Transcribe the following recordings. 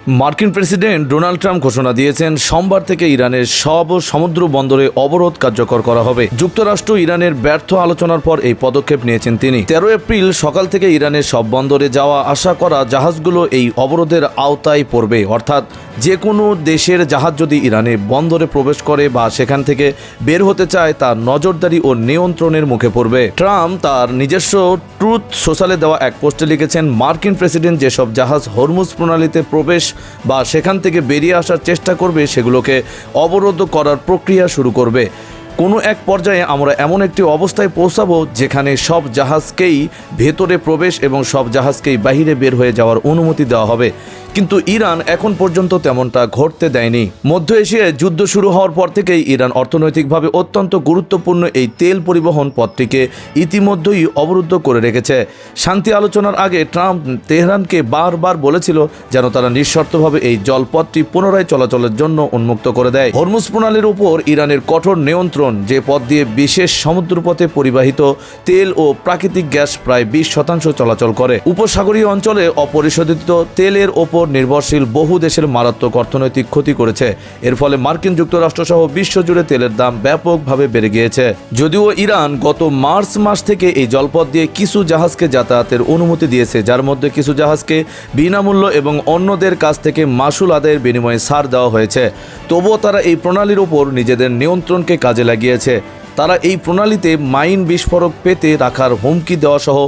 মার্কিন president Donald Trump ঘোষণা দিয়েছেন সোমবার থেকে ইরানের সব সমুদ্র বন্দরে অবরোধ কার্যকর করা হবে। যুক্তরাষ্ট্র ইরানের ব্যর্থ আলোচনার পর এই পদক্ষেপ নিয়েছেন তিনি। 13 এপ্রিল সকাল থেকে ইরানের সব বন্দরে যাওয়া আসা করা জাহাজগুলো এই অবরোধের আওতায় পড়বে। অর্থাৎ যে কোনো দেশের জাহাজ যদি ইরানে বন্দরে প্রবেশ করে বা সেখান থেকে বের হতে চায় তা নজরদারি ও নিয়ন্ত্রণের মুখে পড়বে। ট্রাম্প তার নিজস্ব ট্রুথ সোশ্যালে দেওয়া এক পোস্টে লিখেছেন, মার্কিন প্রেসিডেন্ট যেসব জাহাজ হরমুজ প্রণালীতে প্রবেশ বা সেখান থেকে বেরিয়ে আসার চেষ্টা করবে সেগুলোকে অবরোধ করার প্রক্রিয়া শুরু করবে। কোনো এক পর্যায়ে আমরা এমন একটি অবস্থায় পৌঁছাবো যেখানে সব জাহাজকেই ভেতরে প্রবেশ এবং সব জাহাজকেই বাহিরে বের হয়ে যাওয়ার অনুমতি দেওয়া হবে। কিন্তু ইরান এখন পর্যন্ত তেমনটা ঘটতে দেয়নি। মধ্য এশিয়ায় যুদ্ধ শুরু হওয়ার পর থেকেই ইরান অর্থনৈতিকভাবে অত্যন্ত গুরুত্বপূর্ণ এই তেল পরিবহন পথটিকে ইতিমধ্যেই অবরুদ্ধ করে রেখেছে। শান্তি আলোচনার আগে ট্রাম্প তেহরানকে বারবার বলেছিল যেন তারা নিঃশর্তভাবে এই জলপথটি পুনরায় চলাচলের জন্য উন্মুক্ত করে দেয়। হরমুজ প্রণালীর উপর ইরানের কঠোর নিয়ন্ত্রণ, যে পথ দিয়ে বিশেষ সমুদ্রপথে পরিবাহিত তেল ও প্রাকৃতিক গ্যাস প্রায় 20% চলাচল করে। উপসাগরীয় অঞ্চলে অপরিশোধিত তেলের ওপর নির্ভরশীল বহু দেশের মারাত্মক অর্থনৈতিক ক্ষতি করেছে। এর ফলে মার্কিন যুক্তরাষ্ট্র সহ বিশ্বজুড়ে তেলের দাম ব্যাপকভাবে বেড়ে গিয়েছে। যদিও ইরান গত মার্চ মাস থেকে এই জলপথ দিয়ে কিছু জাহাজকে যাতায়াতের অনুমতি দিয়েছে, যার মধ্যে কিছু জাহাজকে বিনামূল্য এবং অন্যদের কাছ থেকে মাসুল আদায়ের বিনিময়ে ছাড় দেওয়া হয়েছে। তবুও তারা এই প্রণালীর উপর নিজেদের নিয়ন্ত্রণকে কাজে লাগিয়েছে। তারা এই প্রণালীতে মাইন বিস্ফোরক পেতে রাখার হুমকি দেওয়া সহ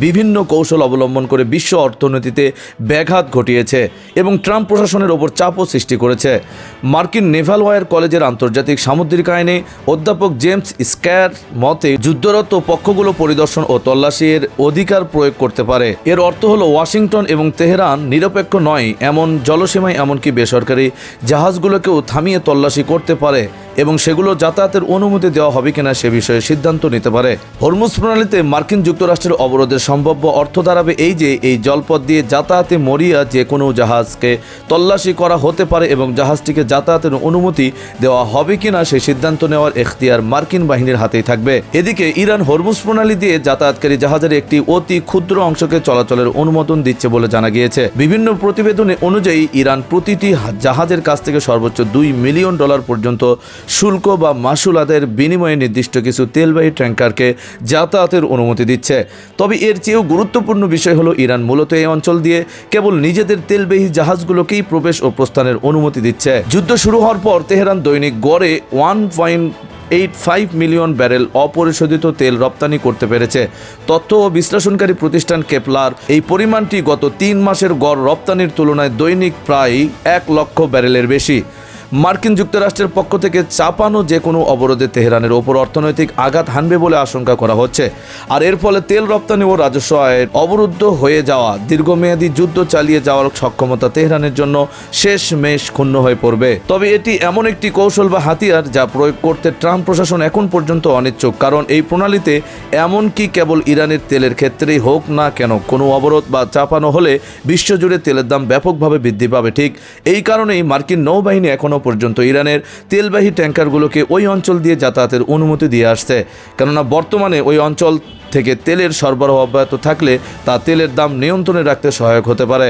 বিভিন্ন কৌশল অবলম্বন করে বিশ্ব অর্থনীতিতে ব্যাঘাত ঘটিয়েছে এবং ট্রাম্প প্রশাসনের ওপর চাপও সৃষ্টি করেছে। মার্কিন নেভাল ওয়ার কলেজের আন্তর্জাতিক সামুদ্রিক আইনে অধ্যাপক জেমস স্ক্যার মতে, যুদ্ধরত পক্ষগুলো পরিদর্শন ও তল্লাশির অধিকার প্রয়োগ করতে পারে। এর অর্থ হলো ওয়াশিংটন এবং তেহরান নিরপেক্ষ নয় এমন জলসীমায় এমনকি বেসরকারি জাহাজগুলোকেও থামিয়ে তল্লাশি করতে পারে এবং সেগুলো যাতায়াতের অনুমতি দেওয়া হবে কিনা সে বিষয়ে সিদ্ধান্ত নিতে পারে। হরমুজ প্রণালীতে মার্কিন যুক্তরাষ্ট্রের অবরোধের সম্ভাব্য অর্থ দাঁড়াবে এই যে এই জলপথ দিয়ে যাতায়াতে মরিয়া যে কোনো জাহাজকে তল্লাশি করা হতে পারে এবং জাহাজটিকে যাতায়াতের অনুমতি দেওয়া হবে কিনা সেই সিদ্ধান্ত নেওয়ার এখতিয়ার মার্কিন বাহিনীর হাতেই থাকবে। এদিকে ইরান হরমুজ প্রণালী দিয়ে যাতায়াতকারী জাহাজের একটি অতি ক্ষুদ্র অংশকে চলাচলের অনুমোদন দিচ্ছে বলে জানা গিয়েছে। বিভিন্ন প্রতিবেদনে অনুযায়ী ইরান প্রতিটি জাহাজের কাছ থেকে সর্বোচ্চ $2 মিলিয়ন পর্যন্ত শুল্ক বা মাসুল আদায়ের বিনিময়ে নির্দিষ্ট কিছু তেলবাহী ট্যাঙ্কারকে যাতায়াতের অনুমতি দিচ্ছে। তবে এর চেয়েও গুরুত্বপূর্ণ বিষয় হলো ইরান মূলত এই অঞ্চল দিয়ে কেবল নিজেদের তেলবাহী জাহাজগুলোকেই প্রবেশ ও প্রস্থানের অনুমতি দিচ্ছে। যুদ্ধ শুরু হওয়ার পর তেহরান দৈনিক গড়ে 1.85 মিলিয়ন ব্যারেল অপরিশোধিত তেল রপ্তানি করতে পেরেছে। তথ্য ও বিশ্লেষণকারী প্রতিষ্ঠান কেপলার এই পরিমাণটি গত 3 মাসের গড় রপ্তানির তুলনায় দৈনিক প্রায় 1 লক্ষ ব্যারেলের বেশি। মার্কিন যুক্তরাষ্ট্রের পক্ষ থেকে চাপানো যে কোনো অবরোধে তেহরানের ওপর অর্থনৈতিক আঘাত হানবে বলে আশঙ্কা করা হচ্ছে। আর এর ফলে তেল রপ্তানি ও রাজস্ব আয়ের অবরুদ্ধ হয়ে যাওয়া দীর্ঘমেয়াদী যুদ্ধ চালিয়ে যাওয়ার সক্ষমতা তেহরানের জন্য শেষমেশ ক্ষুণ্ণ হয়ে পড়বে। তবে এটি এমন একটি কৌশল বা হাতিয়ার যা প্রয়োগ করতে ট্রাম্প প্রশাসন এখন পর্যন্ত অনিচ্ছুক, কারণ এই প্রণালীতে এমনকি কেবল ইরানের তেলের ক্ষেত্রেই হোক না কেন কোনো অবরোধ বা চাপানো হলে বিশ্বজুড়ে তেলের দাম ব্যাপকভাবে বৃদ্ধি পাবে। ঠিক এই কারণেই মার্কিন নৌবাহিনী এখনও পর্যন্ত ইরানের তেলবাহী ট্যাঙ্কারগুলোকে ওই অঞ্চল দিয়ে যাতায়াতের অনুমতি দিয়ে আসছে, কেননা বর্তমানে ওই অঞ্চল থেকে তেলের সরবরাহ অব্যাহত থাকলে তা তেলের দাম নিয়ন্ত্রণে রাখতে সহায়ক হতে পারে।